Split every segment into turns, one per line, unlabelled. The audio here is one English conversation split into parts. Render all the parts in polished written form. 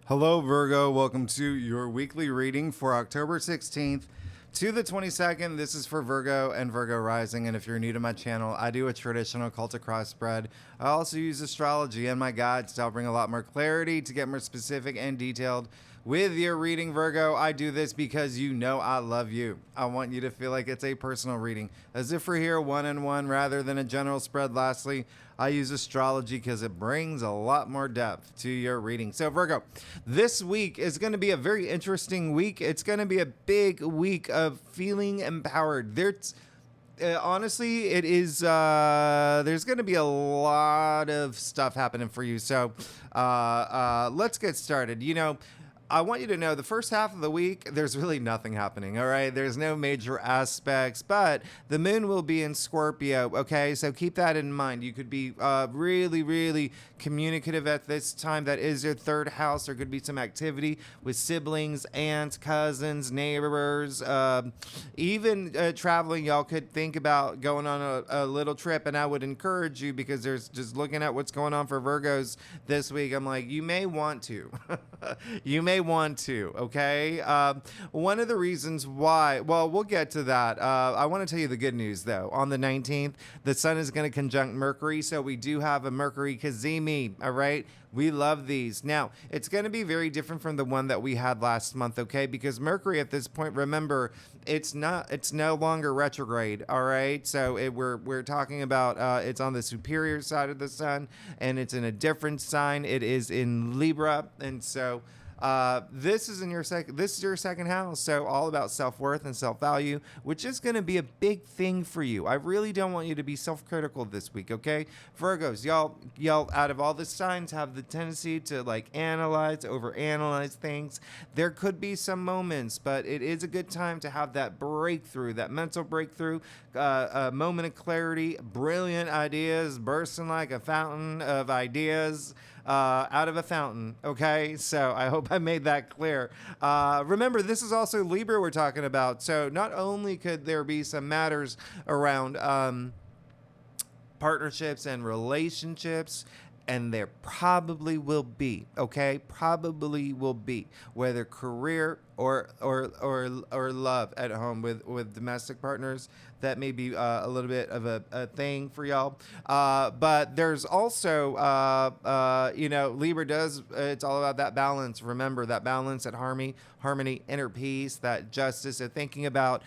Hello, Virgo. Welcome to your weekly reading for October 16th to the 22nd. This is for Virgo and Virgo rising. And if you're new to my channel, I do a traditional cultic crossbred. I also use astrology and my guides to help bring a lot more clarity, to get more specific and detailed with your reading, Virgo. I do this because you know I love you. I want you to feel like it's a personal reading, as if we're here one-on-one rather than a general spread. Lastly, I use astrology because it brings a lot more depth to your reading. So Virgo, this week is going to be a very interesting week. It's going to be a big week of feeling empowered. Honestly, it is, there's going to be a lot of stuff happening for you. So let's get started. I want you to know the first half of the week, there's really nothing happening, all right? There's no major aspects, but the moon will be in Scorpio, okay? So keep that in mind. You could be really, really communicative at this time. That is your third house. There could be some activity with siblings, aunts, cousins, neighbors, even traveling. Y'all could think about going on a little trip, and I would encourage you, because there's just looking at what's going on for Virgos this week. I'm like, you may want to. You may want to, okay? One of the reasons why, well, we'll get to that. I want to tell you the good news, though. On the 19th, the sun is going to conjunct Mercury, so we do have a Mercury Cazimi, all right? We love these. Now, it's going to be very different from the one that we had last month, okay? Because Mercury at this point, remember, it's no longer retrograde, all right? So we're talking about it's on the superior side of the sun, and it's in a different sign. It is in Libra, and so this is your second house, so all about self-worth and self-value, which is going to be a big thing for you. I really don't want you to be self-critical this week, okay? Virgos, y'all out of all the signs have the tendency to like overanalyze things. There could be some moments, but it is a good time to have that breakthrough, that mental breakthrough, a moment of clarity, brilliant ideas bursting like a fountain of ideas out of a fountain, okay? So I hope I made that clear. Remember, this is also Libra we're talking about, so not only could there be some matters around partnerships and relationships, and there probably will be, okay? Probably will be, whether career or love at home with domestic partners. That may be a little bit of a thing for y'all. But there's also, Libra does, it's all about that balance. Remember, that balance, that harmony, inner peace, that justice. So thinking about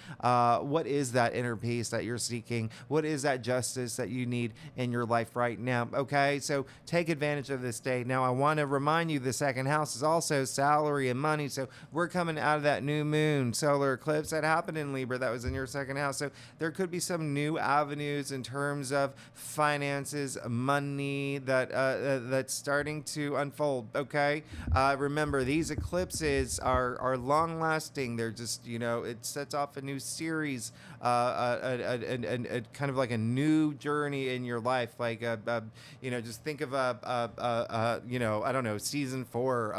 what is that inner peace that you're seeking? What is that justice that you need in your life right now? Okay, so take advantage of this day. Now, I want to remind you the second house is also salary and money. So we're coming out of that new moon solar eclipse that happened in Libra that was in your second house. So there could be some new avenues in terms of finances, money that's starting to unfold. Okay, remember, these eclipses are long lasting. They're just, it sets off a new series, a kind of like a new journey in your life. Like just think of I don't know, season 4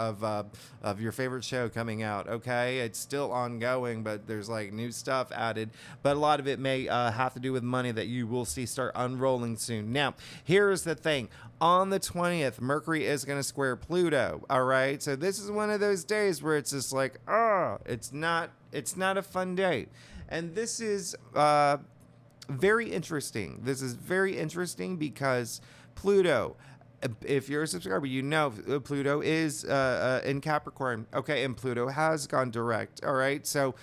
of your favorite show coming out. Okay, it's still ongoing, but there's like new stuff added. But a lot of it may have to do with money that you will see start unrolling soon. Now, here's the thing. On the 20th, Mercury is going to square Pluto, all right? So this is one of those days where it's just like, it's not a fun day. And this is very interesting. This is very interesting because Pluto, if you're a subscriber, you know Pluto is in Capricorn, okay, and Pluto has gone direct, all right? So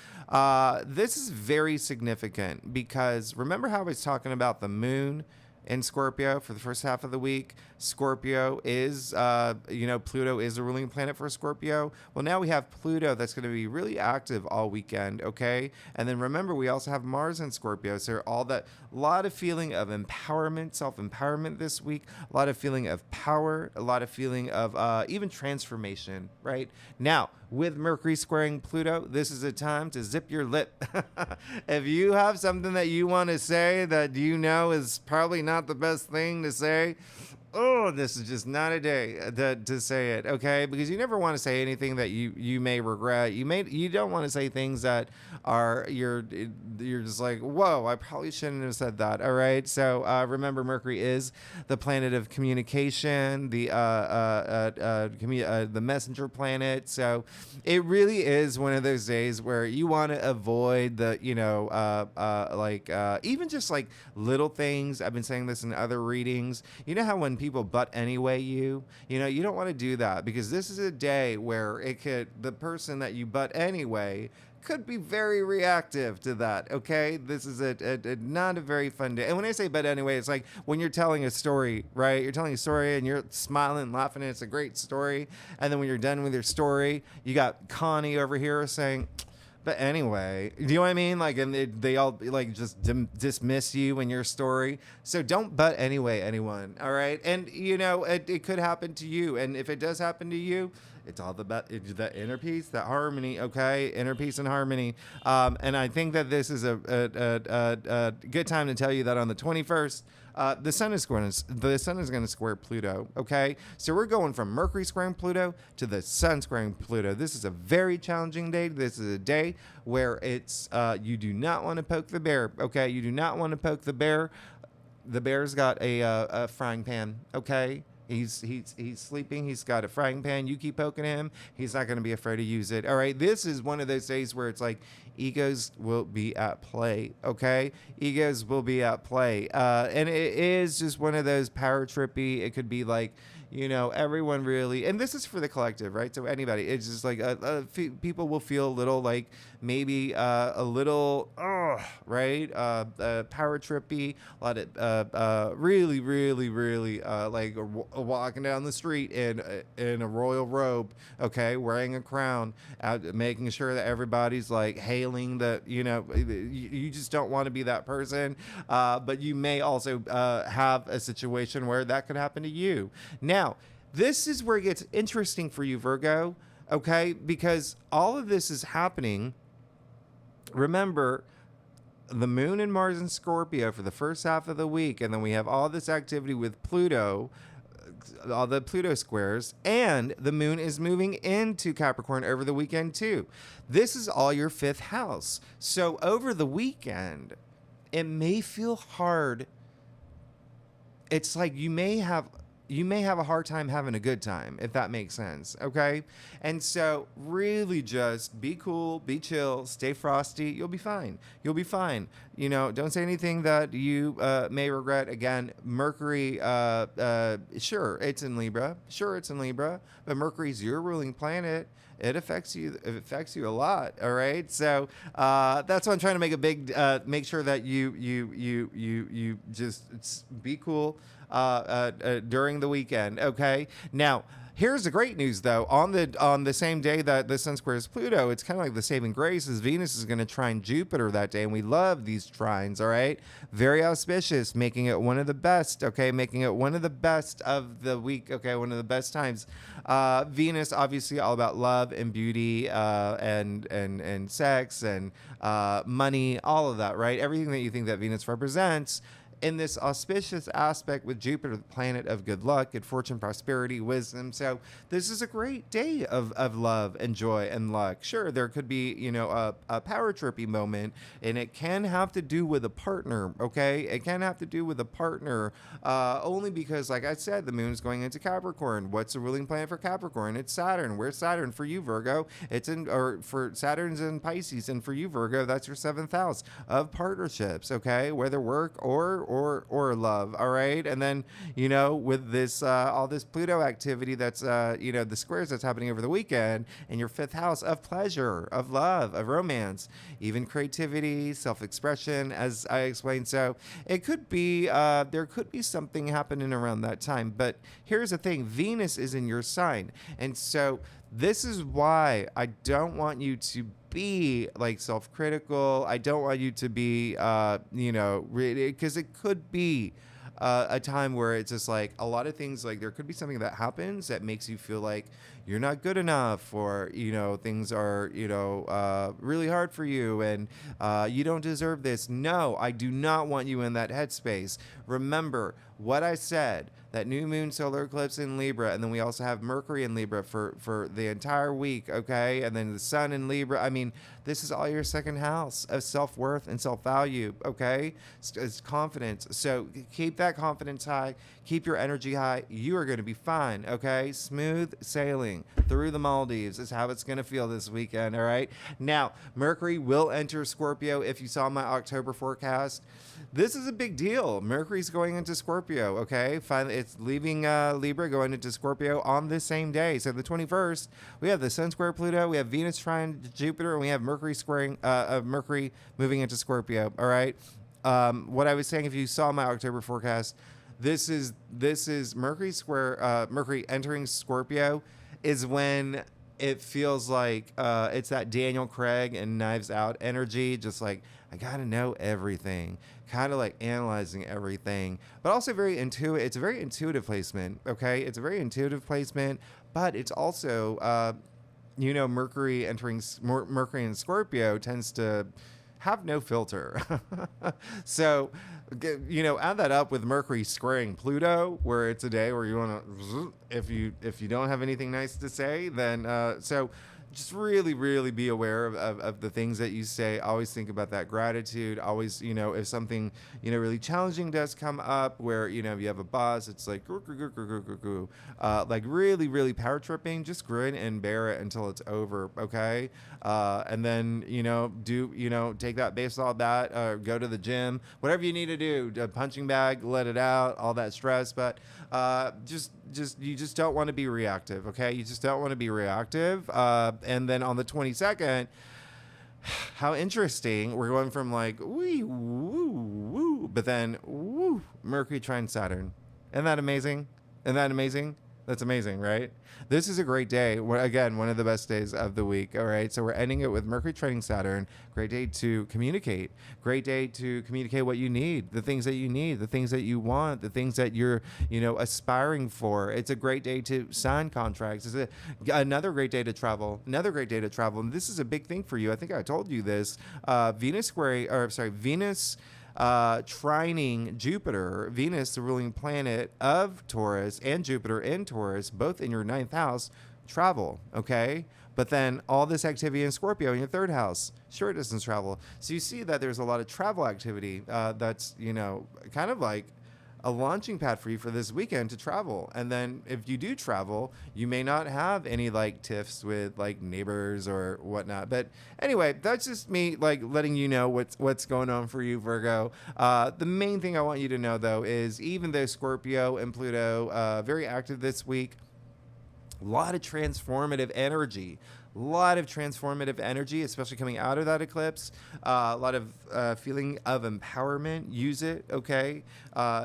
this is very significant because remember how I was talking about the moon in Scorpio for the first half of the week? Scorpio is, Pluto is the ruling planet for Scorpio. Well, now we have Pluto that's going to be really active all weekend, okay? And then remember, we also have Mars in Scorpio. So all that, a lot of feeling of empowerment, self-empowerment this week, a lot of feeling of power, a lot of feeling of even transformation, right? Now, with Mercury squaring Pluto, this is a time to zip your lip. If you have something that you want to say that you know is probably not the best thing to say, oh, this is just not a day to say it, okay? Because you never want to say anything that you may regret. You don't want to say things that are you're just like, whoa, I probably shouldn't have said that. All right. So remember, Mercury is the planet of communication, the messenger planet. So it really is one of those days where you want to avoid the even just like little things. I've been saying this in other readings. You know how when people butt anyway you don't want to do that, because this is a day where the person that you butt anyway could be very reactive to that, okay? This is not a very fun day. And when I say but anyway, it's like when you're telling a story, right? You're telling a story and you're smiling and laughing and it's a great story. And then when you're done with your story, you got Connie over here saying, but anyway, do you know what I mean? Like, and they all like just dismiss you in your story. So don't but anyway, anyone, all right? And, it could happen to you. And if it does happen to you, it's all about the inner peace, that harmony, okay? Inner peace and harmony. And I think that this is a good time to tell you that on the 21st, the sun is going to square Pluto, okay? So we're going from Mercury squaring Pluto to the sun squaring Pluto. This is a very challenging day. This is a day where it's you do not want to poke the bear, okay? You do not want to poke the bear. The bear's got a frying pan, okay? He's sleeping. He's got a frying pan. You keep poking him. He's not going to be afraid to use it. All right. This is one of those days where it's like egos will be at play. Okay. Egos will be at play. And it is just one of those power trippy. It could be like, everyone really, and this is for the collective, right? So anybody, it's just like people will feel a little like maybe a little, right? Power trippy, a lot of really, really, really like walking down the street in a royal robe, okay, wearing a crown, making sure that everybody's like hailing the, you just don't want to be that person. But you may also have a situation where that could happen to you. Now, this is where it gets interesting for you, Virgo, okay? Because all of this is happening. Remember, the moon and Mars in Scorpio for the first half of the week, and then we have all this activity with Pluto, all the Pluto squares, and the moon is moving into Capricorn over the weekend too. This is all your fifth house. So over the weekend, it may feel hard. It's like you may have a hard time having a good time, if that makes sense, okay? And so really just be cool, be chill, stay frosty. You'll be fine. You'll be fine. Don't say anything that you may regret. Again, Mercury, sure, it's in Libra. Sure, it's in Libra. But Mercury's your ruling planet. It affects you. It affects you a lot. All right. So that's why I'm trying to make a big, make sure that you just be cool during the weekend. Okay. Now, here's the great news, though. On the same day that the sun squares Pluto, it's kind of like the saving grace is Venus is going to trine Jupiter that day, and we love these trines, all right? Very auspicious, making it one of the best, okay? Making it one of the best of the week, okay? One of the best times. Venus, obviously, all about love and beauty and sex and money, all of that, right? Everything that you think that Venus represents. In this auspicious aspect with Jupiter, the planet of good luck, good fortune, prosperity, wisdom. So this is a great day of love and joy and luck. Sure, there could be, a power trippy moment, and it can have to do with a partner, okay? It can have to do with a partner, only because, like I said, the moon is going into Capricorn. What's the ruling planet for Capricorn? It's Saturn. Where's Saturn for you, Virgo? For Saturn's in Pisces, and for you, Virgo, that's your seventh house of partnerships, okay? Whether work or love, all right? And then, with this all this Pluto activity that's the squares that's happening over the weekend in your fifth house of pleasure, of love, of romance, even creativity, self-expression, as I explained. So it could be there could be something happening around that time. But here's the thing, Venus is in your sign, and so this is why I don't want you to be like self-critical. I don't want you to be, because it could be a time where it's just like a lot of things, like there could be something that happens that makes you feel like you're not good enough, or, things are, really hard for you, and you don't deserve this. No, I do not want you in that headspace. Remember what I said, that new moon solar eclipse in Libra, and then we also have Mercury in Libra for the entire week, okay? And then the sun in Libra. I mean, this is all your second house of self-worth and self-value, okay? It's confidence. So keep that confidence high. Keep your energy high. You are going to be fine, okay? Smooth sailing through the Maldives is how it's going to feel this weekend, all right? Now, Mercury will enter Scorpio. If you saw my October forecast, this is a big deal. Mercury's going into Scorpio, okay? Finally, it's leaving Libra, going into Scorpio on this same day. So the 21st, we have the Sun square Pluto, we have Venus trine Jupiter, and we have Mercury squaring Mercury moving into Scorpio, all right? What I was saying, if you saw my October forecast, this is Mercury square Mercury entering Scorpio is when it feels like it's that Daniel Craig and Knives Out energy, just like, I gotta know everything, kind of like analyzing everything, but also very intuitive. It's a very intuitive placement, okay? It's a very intuitive placement, but it's also, Mercury entering Mercury in Scorpio tends to have no filter. So, add that up with Mercury squaring Pluto, where it's a day where you want to, if you don't have anything nice to say, then so just really, really be aware of the things that you say. Always think about that gratitude. Always, if something, really challenging does come up where, you have a boss, it's like, like really, really power tripping, just grin and bear it until it's over. Okay. And then, take that baseball bat, go to the gym, whatever you need to do, a punching bag, let it out, all that stress. But you just don't want to be reactive. Okay. You just don't want to be reactive. And then on the 22nd, how interesting. We're going from like, wee, woo, woo, but then, woo, Mercury trine Saturn. Isn't that amazing? Isn't that amazing? That's amazing, right? This is a great day. Again, one of the best days of the week. All right. So we're ending it with Mercury trining Saturn. Great day to communicate. Great day to communicate what you need, the things that you need, the things that you want, the things that you're, aspiring for. It's a great day to sign contracts. It's another great day to travel. Another great day to travel. And this is a big thing for you. I think I told you this. Venus trining Jupiter, Venus, the ruling planet of Taurus, and Jupiter in Taurus, both in your 9th house, travel, okay? But then all this activity in Scorpio in your 3rd house, short distance travel. So you see that there's a lot of travel activity that's, kind of like a launching pad for you for this weekend to travel. And then if you do travel, you may not have any like tiffs with like neighbors or whatnot. But anyway, that's just me like letting you know what's going on for you, Virgo. The main thing I want you to know though is even though Scorpio and Pluto very active this week, a lot of transformative energy. A lot of transformative energy, especially coming out of that eclipse. A lot of feeling of empowerment. Use it, okay?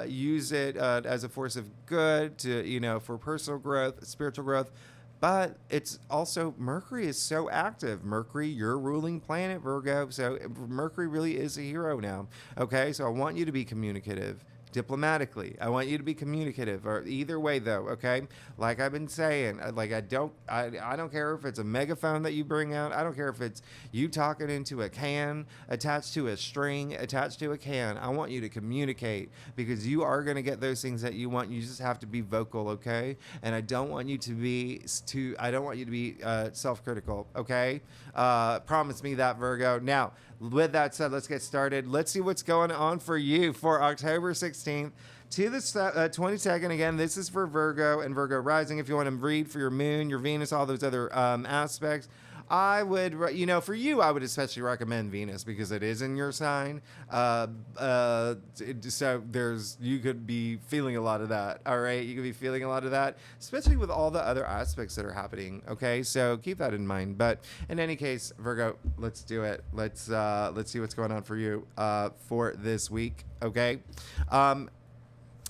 Use it as a force of good to, for personal growth, spiritual growth. But it's also, Mercury is so active. Mercury, your ruling planet, Virgo. So Mercury really is a hero now, okay? So I want you to be communicative. Diplomatically, I want you to be communicative, or either way though, okay? Like I've been saying, like I don't care if it's a megaphone that you bring out. I don't care if it's you talking into a can attached to a string attached to a can. I want you to communicate because you are going to get those things that you want. You just have to be vocal, okay? And I don't want you to be self-critical, okay? Promise me that, Virgo. Now, with that said, let's get started. Let's see what's going on for you for October 16th to the 22nd. Again, this is for Virgo and Virgo rising. If you want to read for your moon, your Venus, all those other aspects, I would, for you, I would especially recommend Venus because it is in your sign. So you could be feeling a lot of that. All right. You could be feeling a lot of that, especially with all the other aspects that are happening. Okay. So keep that in mind. But in any case, Virgo, let's do it. Let's see what's going on for you, for this week. Okay.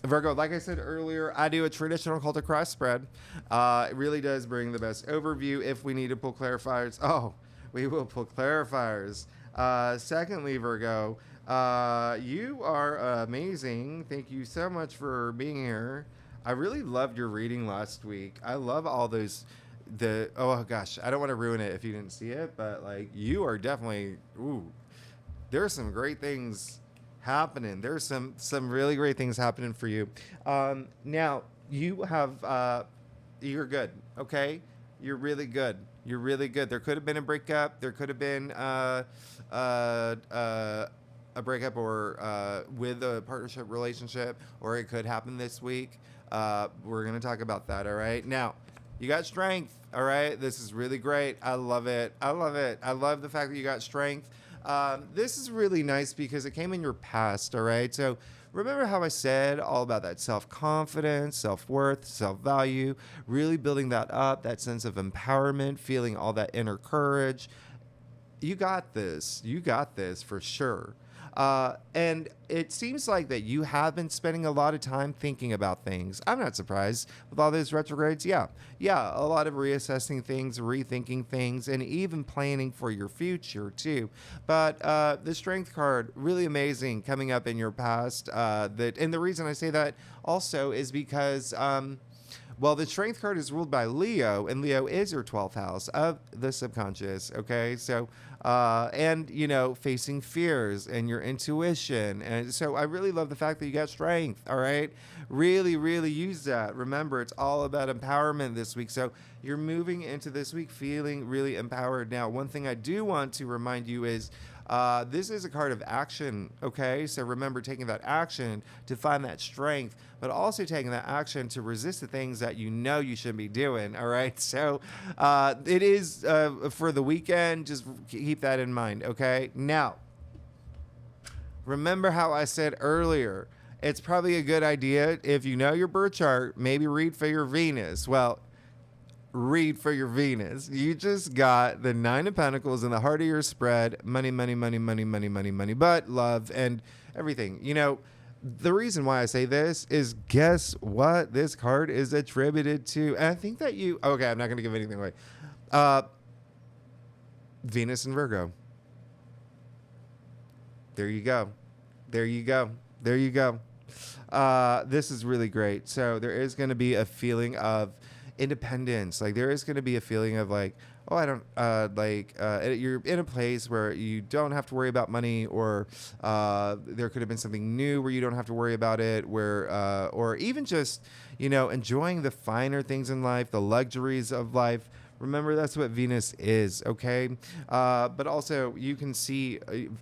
Virgo, like I said earlier, I do a traditional cultic cross spread. It really does bring the best overview. If we need to pull clarifiers, we will pull clarifiers. Secondly, Virgo, you are amazing. Thank you so much for being here. I really loved your reading last week. I love all those oh gosh, I don't want to ruin it if you didn't see it, but like you are definitely, there's some great things happening. There's some really great things happening for you. Now you have you're good. Okay, you're really good. You're really good. There could have been a breakup. There could have been a breakup or with a partnership relationship, or it could happen this week. We're gonna talk about that. All right. Now, you got strength. All right. This is really great. I love it. I love it. I love the fact that you got strength. This is really nice because it came in your past. All right. So remember how I said all about that self-confidence, self-worth, self-value, really building that up, that sense of empowerment, feeling all that inner courage. You got this. You got this for sure. And it seems like that you have been spending a lot of time thinking about things. I'm not surprised with all those retrogrades. Yeah, a lot of reassessing things, rethinking things, and even planning for your future too. But the Strength card, really amazing coming up in your past. And the reason I say that also is because well, the Strength card is ruled by Leo, and Leo is your 12th house of the subconscious, okay? So, and, facing fears and your intuition. And so I really love the fact that you got strength, all right? Really, really use that. Remember, it's all about empowerment this week. So you're moving into this week feeling really empowered. Now, one thing I do want to remind you is this is a card of action, okay? So remember taking that action to find that strength, but also taking that action to resist the things that you know you shouldn't be doing, all right? So it is for the weekend. Just keep that in mind, okay? Now, remember how I said earlier, it's probably a good idea if you know your birth chart, maybe read for your Venus. Well, read for your Venus. You just got the 9 of Pentacles in the heart of your spread. Money, money, money, money, money, money, money, but love and everything. The reason why I say this is, guess what this card is attributed to? And I think that okay, I'm not going to give anything away. Venus and Virgo. There you go. There you go. There you go. This is really great. So there is going to be a feeling of independence. Like there is going to be a feeling of like, oh, I don't you're in a place where you don't have to worry about money, or there could have been something new where you don't have to worry about it, where or even just enjoying the finer things in life, the luxuries of life. Remember, that's what Venus is, okay? But also, you can see,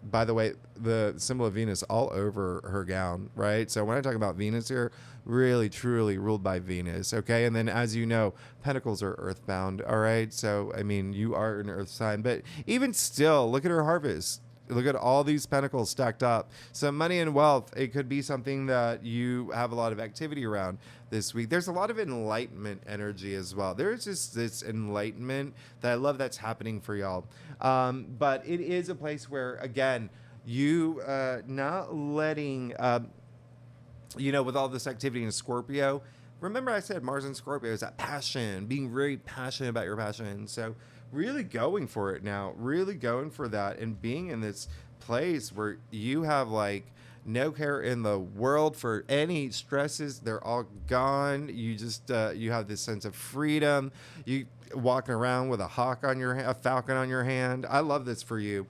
by the way, the symbol of Venus all over her gown, right? So when I talk about Venus here, really, truly ruled by Venus, okay? And then, as you know, Pentacles are earthbound, all right? So, I mean, you are an earth sign. But even still, look at her harvest. Look at all these pentacles stacked up. So money and wealth, it could be something that you have a lot of activity around this week. There's a lot of enlightenment energy as well. There's just this enlightenment that I love that's happening for y'all. But it is a place where, again, you not letting, with all this activity in Scorpio, remember I said Mars and Scorpio is that passion, being very passionate about your passion. So really going for it now, really going for that, and being in this place where you have like no care in the world for any stresses. They're all gone. You just you have this sense of freedom. You walking around with a falcon on your hand. I love this for you.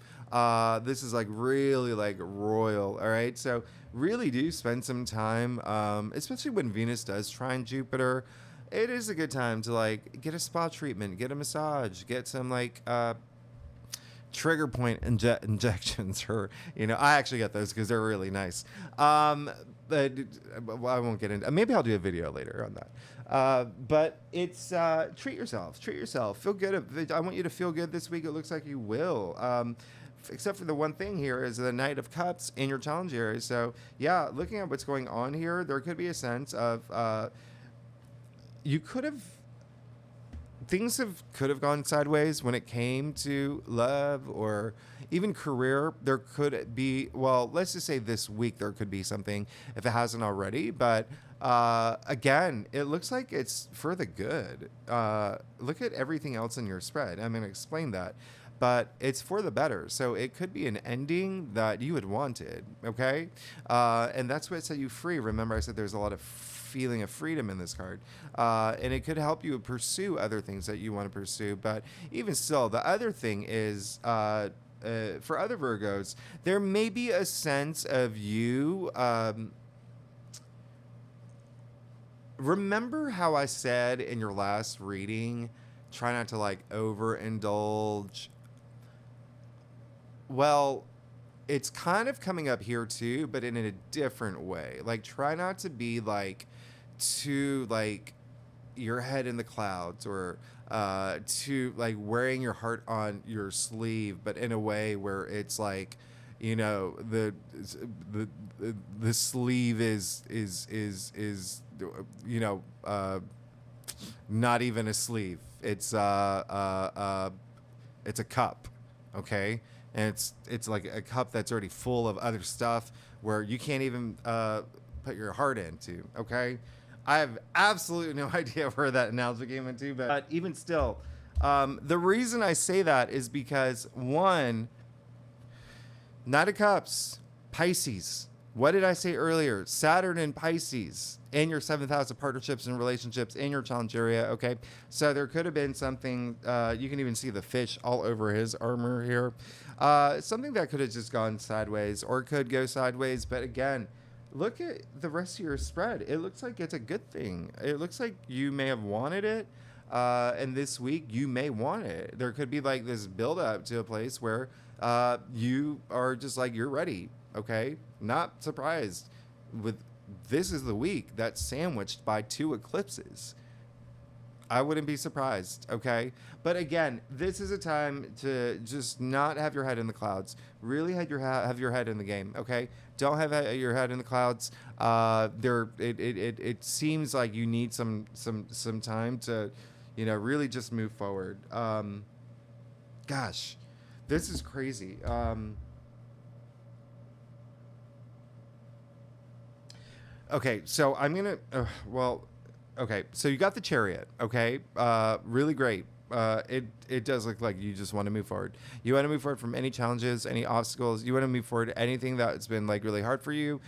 This is like really like royal. All right, so really do spend some time, especially when Venus does trine Jupiter. It is a good time to like get a spa treatment, get a massage, get some like trigger point injections, or I actually get those because they're really nice. But I won't get into. Maybe I'll do a video later on that. But it's treat yourself, feel good. I want you to feel good this week. It looks like you will. Except for the one thing here is the Knight of Cups in your challenge area. So yeah, looking at what's going on here, there could be a sense of things could have gone sideways when it came to love or even career. There could be, well, let's just say this week there could be something if it hasn't already. But again, it looks like it's for the good. Look at everything else in your spread. I'm going to explain that. but it's for the better. So it could be an ending that you had wanted, okay? And that's what set you free. Remember, I said there's a lot of feeling of freedom in this card. And it could help you pursue other things that you want to pursue. But even still, the other thing is... for other Virgos, there may be a sense of you. Remember how I said in your last reading, try not to like overindulge. Well, it's kind of coming up here too, but in a different way. Like, try not to be like too like your head in the clouds, or to like wearing your heart on your sleeve, but in a way where it's like, you know, the sleeve is you know, not even a sleeve. It's a cup, okay? And it's like a cup that's already full of other stuff where you can't even put your heart into, okay? I have absolutely no idea where that analogy came into, but even still, the reason I say that is because, one, Knight of Cups, Pisces. What did I say earlier? Saturn and Pisces in your 7th house of partnerships and relationships in your challenge area, okay? So there could have been something, you can even see the fish all over his armor here. Something that could have just gone sideways or could go sideways, but again, look at the rest of your spread. It looks like it's a good thing. It looks like you may have wanted it, and this week you may want it. There could be like this build up to a place where you are just like, you're ready, okay? Not surprised with this is the week that's sandwiched by 2 eclipses. I wouldn't be surprised, okay? But again, this is a time to just not have your head in the clouds. Really have your head in the game, okay? Don't have your head in the clouds. It seems like you need some time to, you know, really just move forward. Gosh, this is crazy. Okay, so I'm gonna. Okay, so you got the Chariot, okay? Really great. It does look like you just want to move forward. You want to move forward from any challenges, any obstacles. You want to move forward anything that's been like really hard for you.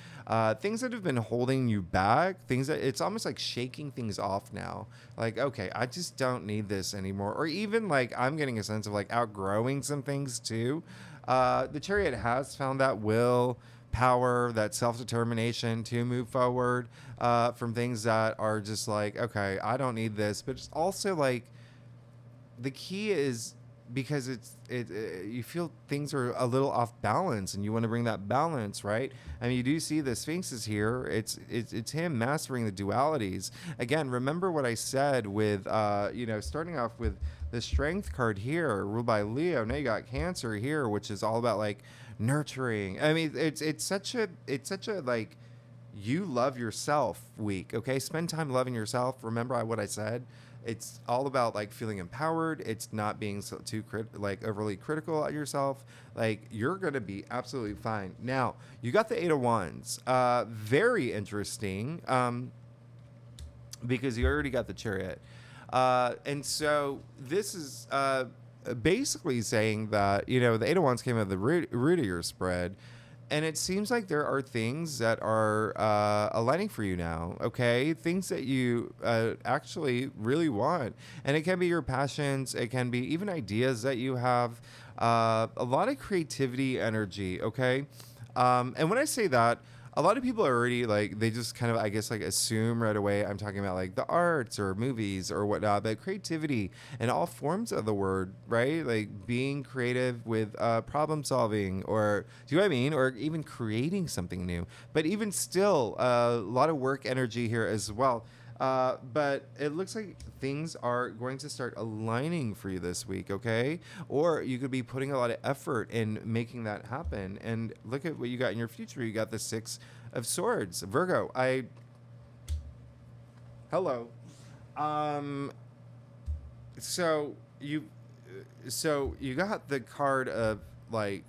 Things that have been holding you back. Things that it's almost like shaking things off now. Like, okay, I just don't need this anymore. Or even like I'm getting a sense of like outgrowing some things too. The Chariot has found that will, power, that self-determination to move forward from things that are just like, okay, I don't need this. But it's also like the key is because you feel things are a little off balance and you want to bring that balance, right? I mean, you do see the Sphinxes here. It's him mastering the dualities. Again, remember what I said with you know, starting off with the Strength card here, ruled by Leo. Now you got Cancer here, which is all about like nurturing. I mean, it's such a like, you love yourself week, okay? Spend time loving yourself. Remember what I said. It's all about like feeling empowered. It's not being too overly critical at yourself. Like, you're gonna be absolutely fine. Now you got the 8 of Wands. Very interesting, because you already got the Chariot, and so this is basically saying that, you know, the 8 of Wands came out of the root of your spread. And it seems like there are things that are aligning for you now, okay? Things that you actually really want. And it can be your passions. It can be even ideas that you have. A lot of creativity energy, okay? And when I say that, a lot of people are already like, they just kind of, I guess, like assume right away I'm talking about like the arts or movies or whatnot, but creativity in all forms of the word, right? Like being creative with problem solving, or do you know what I mean? Or even creating something new. But even still, a lot of work energy here as well. But it looks like things are going to start aligning for you this week, okay? Or you could be putting a lot of effort in making that happen. And look at what you got in your future. You got the 6 of Swords. Virgo, hello. So you got the card of like,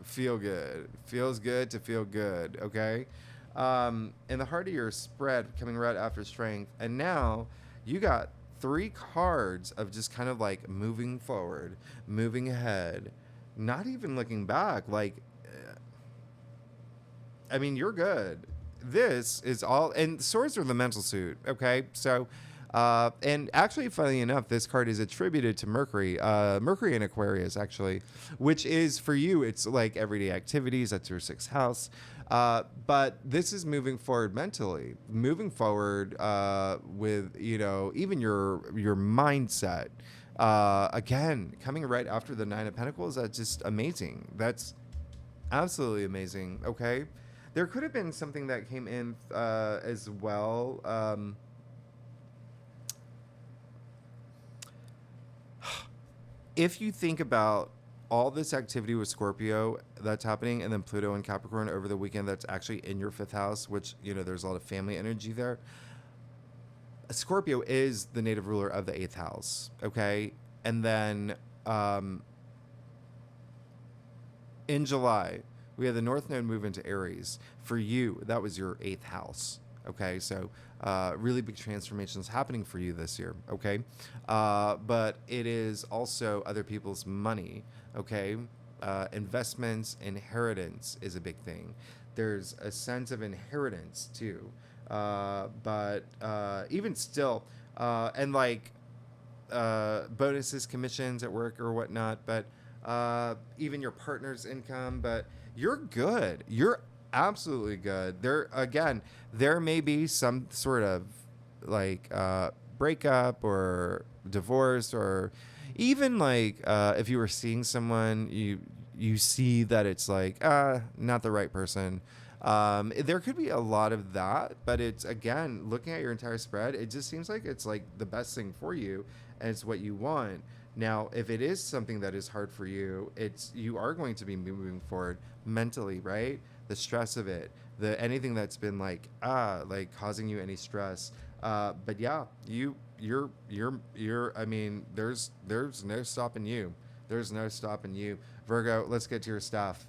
feel good. Feels good to feel good, okay? In the heart of your spread coming right after Strength, and now you got three cards of just kind of like moving forward, moving ahead, not even looking back. Like, I mean, you're good. This is all, and swords are the mental suit. Okay, so, and actually, funny enough, this card is attributed to Mercury, Mercury in Aquarius, actually, which is for you. It's like everyday activities. That's your sixth house. But this is moving forward mentally, moving forward with even your mindset. Again, coming right after the Nine of Pentacles. That's just amazing. That's absolutely amazing. Okay. There could have been something that came in as well. If you think about all this activity with Scorpio that's happening, and then Pluto and Capricorn over the weekend that's actually in your fifth house, which, there's a lot of family energy there. Scorpio is the native ruler of the eighth house. Okay. And then in July, we had the North Node move into Aries. For you, that was your eighth house. Okay, so really big transformations happening for you this year. Okay, but it is also other people's money. Okay, investments, inheritance is a big thing. There's a sense of inheritance too, but even still, and like bonuses, commissions at work or whatnot, but even your partner's income, but you're good. You're absolutely good. There may be some sort of like breakup or divorce, or even like if you were seeing someone, you see that it's like not the right person. There could be a lot of that, but it's, again, looking at your entire spread, it just seems like it's like the best thing for you, and it's what you want. Now, if it is something that is hard for you, you are going to be moving forward mentally, right? The stress of it, anything that's been like causing you any stress. But yeah, you're. I mean, there's no stopping you. There's no stopping you, Virgo. Let's get to your stuff.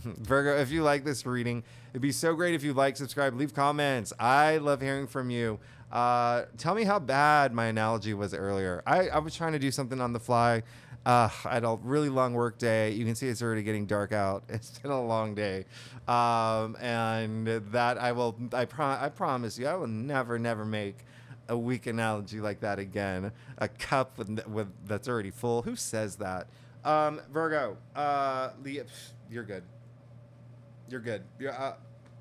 Virgo, if you like this reading, it'd be so great if you like, subscribe, leave comments. I love hearing from you. Tell me how bad my analogy was earlier. I was trying to do something on the fly. I had a really long work day. You can see it's already getting dark out. It's been a long day. And that I promise you, I will never make a weak analogy like that again. A cup with that's already full. Who says that? Virgo, you're good. You're good.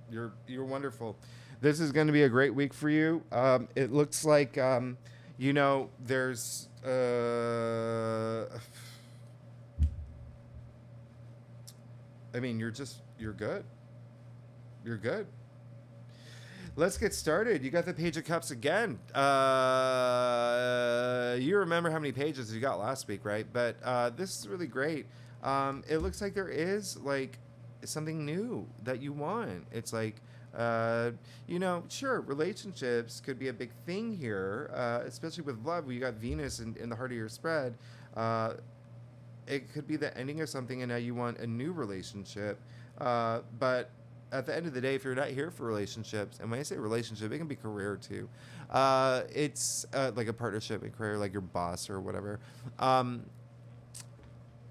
You're wonderful. This is going to be a great week for you. It looks like, there's, I mean, you're good. You're good. Let's get started. You got the Page of Cups again. You remember how many pages you got last week, right? But this is really great. It looks like there is like something new that you want. It's like, sure, relationships could be a big thing here, especially with love, where you got Venus in the heart of your spread. It could be the ending of something, and now you want a new relationship. But at the end of the day, if you're not here for relationships, and when I say relationship, it can be career too. It's like a partnership in career, like your boss or whatever.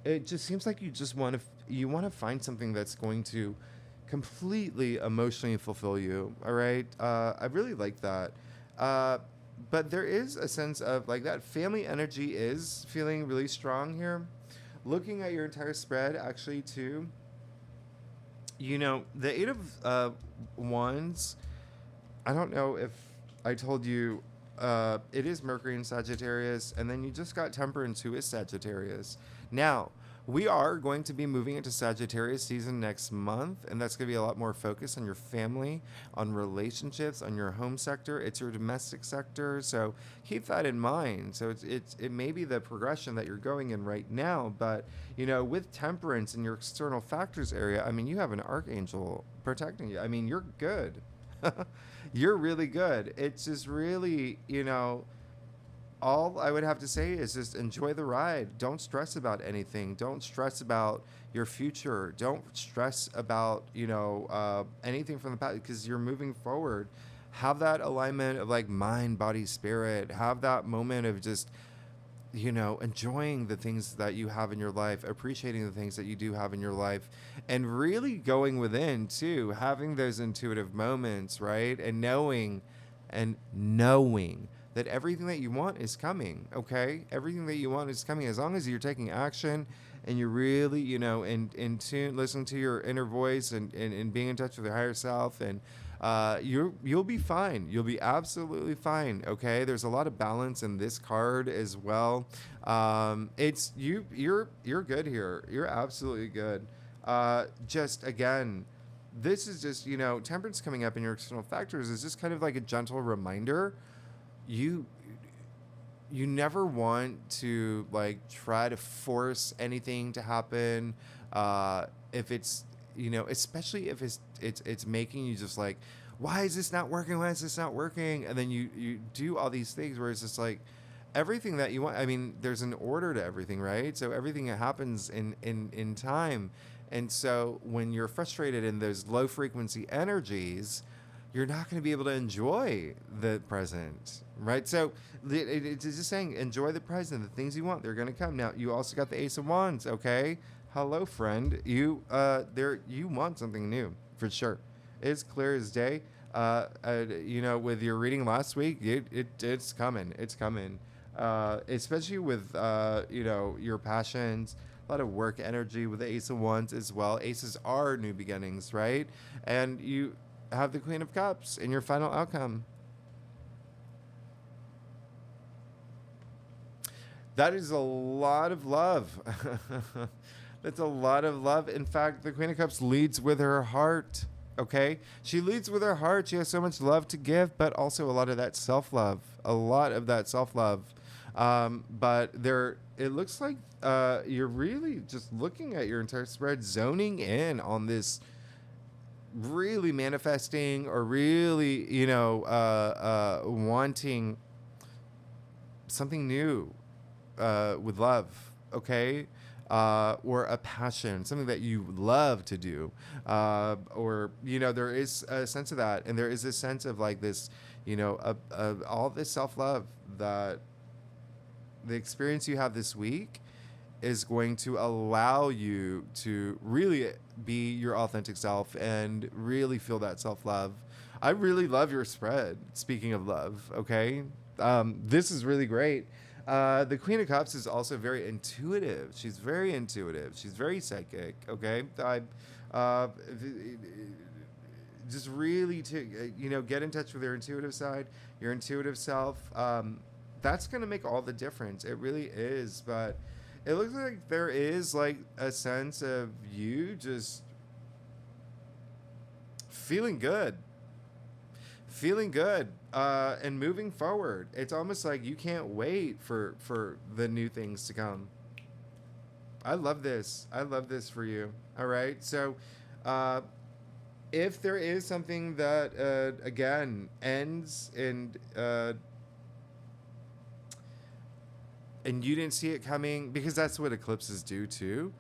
It just seems like you just want to find something that's going to completely emotionally fulfill you. All right, I really like that. But there is a sense of like that family energy is feeling really strong here. Looking at your entire spread, actually, too. The Eight of Wands, I don't know if I told you, it is Mercury in Sagittarius, and then you just got Temperance, who is Sagittarius. Now, we are going to be moving into Sagittarius season next month, and that's going to be a lot more focused on your family, on relationships, on your home sector. It's your domestic sector, so keep that in mind. So it may be the progression that you're going in right now, but with Temperance in your external factors area, I mean, you have an archangel protecting you. I mean, you're good. You're really good. It's just really, all I would have to say is just enjoy the ride. Don't stress about anything. Don't stress about your future. Don't stress about, anything from the past, because you're moving forward. have that alignment of like mind, body, spirit. Have that moment of just, you know, enjoying the things that you have in your life, appreciating the things that you do have in your life, and really going within too, having those intuitive moments, right? And knowing that everything that you want is coming, okay? Everything that you want is coming as long as you're taking action and you're really, you know, in tune, listening to your inner voice and being in touch with your higher self, and you'll be fine. You'll be absolutely fine. Okay. There's a lot of balance in this card as well. It's you're good here. You're absolutely good. Just again, this is just, you know, temperance coming up in your external factors is just kind of like a gentle reminder. You you never want to like try to force anything to happen. If it's, you know, especially if it's making you just like, why is this not working? Why is this not working? And then you do all these things where it's just like everything that you want. I mean, there's an order to everything, right? So everything that happens in time. And so when you're frustrated in those low frequency energies, you're not going to be able to enjoy the present, right? So it's just saying, enjoy the present. The things you want, they're going to come. Now, you also got the Ace of Wands, okay? Hello, friend. You want something new, for sure. It's clear as day. You know, with your reading last week, it's coming. It's coming. Especially with, you know, your passions, a lot of work energy with the Ace of Wands as well. Aces are new beginnings, right? And you have the Queen of Cups in your final outcome. That is a lot of love. That's a lot of love. In fact, the Queen of Cups leads with her heart. Okay? She leads with her heart. She has so much love to give, but also a lot of that self-love. A lot of that self-love. But it looks like you're really just looking at your entire spread, zoning in on this really manifesting or really, you know, wanting something new with love, okay? Or a passion, something that you love to do. Or, you know, there is a sense of that. And there is a sense of like this, you know, all this self-love that the experience you have this week is going to allow you to really be your authentic self and really feel that self-love. I really love your spread. Speaking of love, okay? This is really great. The Queen of Cups is also very intuitive. She's very intuitive. She's very psychic, okay? Just really to, you know, get in touch with your intuitive side, your intuitive self. That's going to make all the difference. It really is. But it looks like there is like a sense of you just feeling good, and moving forward. It's almost like you can't wait for the new things to come. I love this. I love this for you. All right. So, if there is something that, again, ends and you didn't see it coming, because that's what eclipses do too,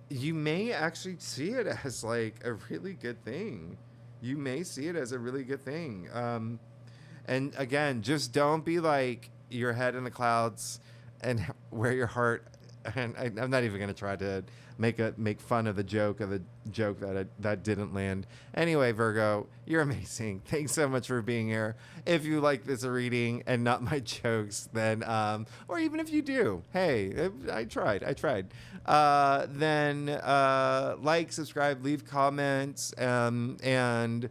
you may actually see it as like a really good thing. You may see it as a really good thing. And again, just don't be like your head in the clouds and wear your heart. And I'm not even going to try to make fun of the joke that didn't land. Anyway, Virgo, you're amazing. Thanks so much for being here. If you like this reading and not my jokes, then or even if you do, hey, I tried. Then like, subscribe, leave comments, and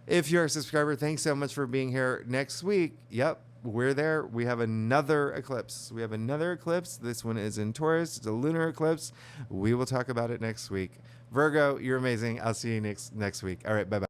if you're a subscriber, thanks so much for being here. Next week, yep, we're there. We have another eclipse. This one is in Taurus. It's a lunar eclipse. We will talk about it next week. Virgo, you're amazing. I'll see you next week. All right, bye-bye.